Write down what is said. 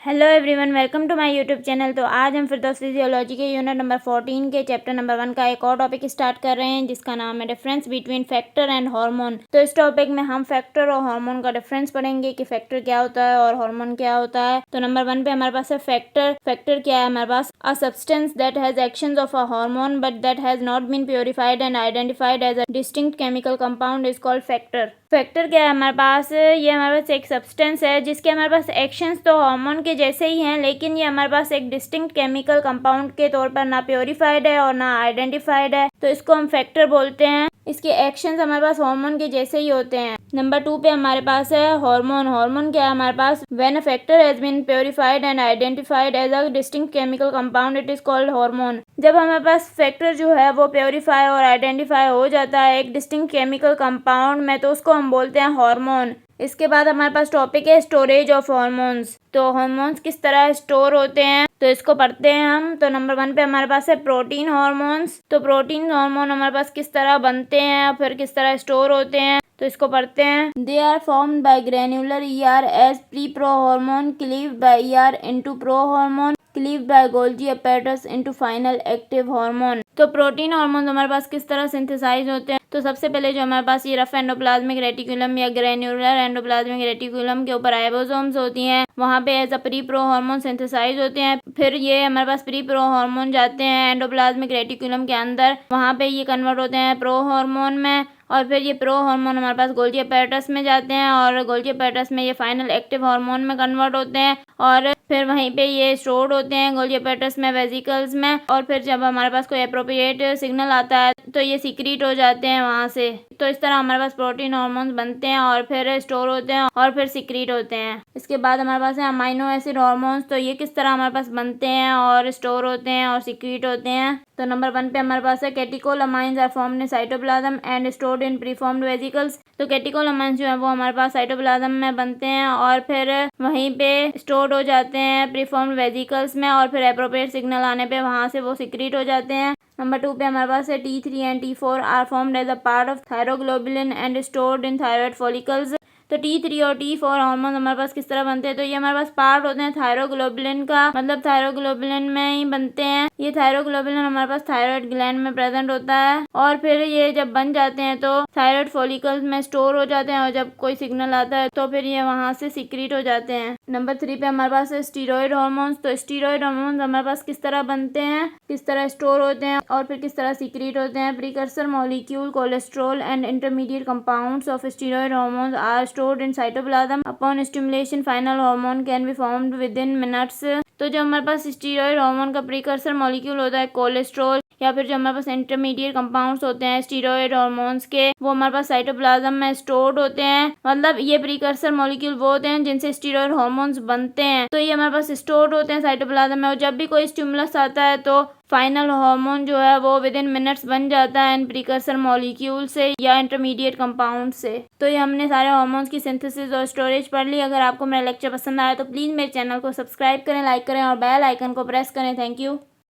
Hello everyone, welcome to my YouTube channel. तो आज हम फिरदौस फिजियोलॉजी के यूनिट नंबर 14 के चैप्टर नंबर 1 का एक और टॉपिक स्टार्ट कर रहे हैं, जिसका नाम है difference between factor and hormone. तो इस टॉपिक में हम फैक्टर और हार्मोन का डिफरेंस पढ़ेंगे कि फैक्टर क्या होता है और हार्मोन क्या होता है। तो नंबर 1 पे हमारे पास है फैक्टर। फैक्टर क्या है हमारे पास? A substance that has actions of a hormone but that has not been purified and identified as a distinct chemical compound is called factor. Factor क्या है हमारे पास? ये हमारे पास एक सब्सटेंस है जिसके हमारे पास एक्शंस तो हार्मोन के जैसे ही हैं, लेकिन ये हमारे पास एक डिस्टिंक्ट केमिकल कंपाउंड के तौर पर ना प्योरीफाइड है और ना आइडेंटिफाइड है, तो इसको हम फैक्टर बोलते हैं। इसके एक्शंस हमारे पास हार्मोन के जैसे ही होते हैं। नंबर 2 पे हमारे पास है हार्मोन। हार्मोन क्या है हमारे पास? When a factor has been purified and identified as a distinct chemical compound it is called hormone. जब हमारे पास फैक्टर जो है वो प्योरीफाई और आइडेंटिफाई हो जाता है एक डिस्टिंक्ट केमिकल कंपाउंड में, तो उसको हम बोलते हैं हार्मोन। इसके बाद हमारे पास टॉपिक है स्टोरेज ऑफ हार्मोन्स। तो हार्मोन्स किस तरह स्टोर होते हैं, तो इसको पढ़ते हैं हम। तो नंबर 1 पे हमारे पास है प्रोटीन हार्मोन्स। तो प्रोटीन हार्मोन हमारे पास किस तरह बनते हैं और फिर किस तरह स्टोर होते हैं, तो इसको पढ़ते हैं। They are formed by granular ER as pre pro hormone cleaved by ER into pro hormone cleaved by Golgi apparatus into final active hormone. तो प्रोटीन हार्मोन हमारे पास किस तरह सिंथेसाइज होते हैं? तो सबसे पहले जो हमारे पास ये रफ एंडोप्लाज्मिक रेटिकुलम या ग्रेन्युलर एंडोप्लाज्मिक रेटिकुलम के ऊपर राइबोसोम्स होती हैं, वहाँ पे as a pre pro hormone synthesize होते हैं। फिर ये हमारे पास प्री प्रो हार्मोन जाते हैं एंडोप्लाज्मिक रेटिकुलम के अंदर, वहाँ पे ये कन्वर्ट होते हैं प्रो हार्मोन में, और फिर ये प्रो हार्मोन हमारे पास गोल्गी apparatus में जाते हैं और गोल्गी apparatus में ये फाइनल एक्टिव हार्मोन में कन्वर्ट होते हैं, और फिर वहीं पे ये स्टोर्ड होते हैं गोल्गी apparatus में वेसिकल्स में। और फिर जब हमारे पास कोई अप्रोप्रिएट सिग्नल आता है तो ये सीक्रेट हो जाते हैं वहाँ से। तो इस तरह हमारे पास प्रोटीन हार्मोन्स बनते हैं और फिर स्टोर होते हैं और फिर सीक्रेट होते हैं। इसके बाद हमारे पास है अमाइनो एसिड हार्मोन्स। तो ये किस तरह हमारे पास बनते हैं और स्टोर होते हैं और सीक्रेट होते हैं। तो नंबर 1 पे हमारे पास है catecholamines are formed in cytoplasm and stored in preformed vesicles. तो कैटेकोलामाइंस जो है वो हमारे पास साइटोप्लाज्म में बनते हैं और फिर वहीं पे स्टोर्ड हो जाते हैं प्रीफॉर्म्ड वेसिकल्स में, और फिर एप्रोप्रिएट सिग्नल आने पे वहाँ से वो सीक्रेट हो जाते हैं। नंबर 2 पे हमारे पास है T3 and T4 are formed as a part of thyroglobulin and stored in thyroid follicles. तो T3 और T4 हार्मोन हमारे पास किस तरह बनते हैं? तो ये हमारे पास पार्ट होते हैं थायरोग्लोबुलिन का, मतलब थायरोग्लोबुलिन में ही बनते हैं। ये थायरोग्लोबुलिन हमारे पास थायराइड ग्लैंड में प्रेजेंट होता है, और फिर ये जब बन जाते हैं तो थायराइड फॉलिकल्स में स्टोर हो जाते हैं, और जब कोई सिग्नल आता है तो फिर ये वहाँ से सीक्रेट हो जाते हैं। नंबर 3 पे हमारे पास है स्टीरॉयड हार्मोन्स। तो स्टीरॉयड हार्मोन्स हमारे पास किस तरह बनते हैं, किस तरह स्टोर होते हैं और फिर किस तरह सीक्रेट होते हैं? Precursor molecule cholesterol and intermediate compounds of steroid hormones are stored in cytoplasm upon stimulation final hormone can be formed within minutes। तो जो हमारे पास स्टीरॉयड हार्मोन का प्रीकर्सर मॉलिक्यूल होता है कोलेस्ट्रॉल, या फिर जो हमारे पास इंटरमीडिएट कंपाउंड्स होते हैं स्टीरॉयड हार्मोन्स के, वो हमारे पास साइटोप्लाज्म में स्टोर्ड होते हैं। मतलब ये प्रीकर्सर मॉलिक्यूल वो होते हैं जिनसे स्टीरॉयड हार्मोन्स बनते हैं, तो ये हमारे पास स्टोर्ड होते हैं साइटोप्लाज्म में, और जब भी कोई स्टिमुलस आता है तो फाइनल हार्मोन जो है वो विद इन मिनट्स बन जाता है इन प्रीकर्सर मॉलिक्यूल से या इंटरमीडिएट कंपाउंड से। तो ये हमने सारे हार्मोन्स की सिंथेसिस और स्टोरेज पढ़ ली। अगर आपको मेरा लेक्चर पसंद आया तो प्लीज़ मेरे चैनल को सब्सक्राइब करें, लाइक करें और बेल आइकन को प्रेस करें। Thank you.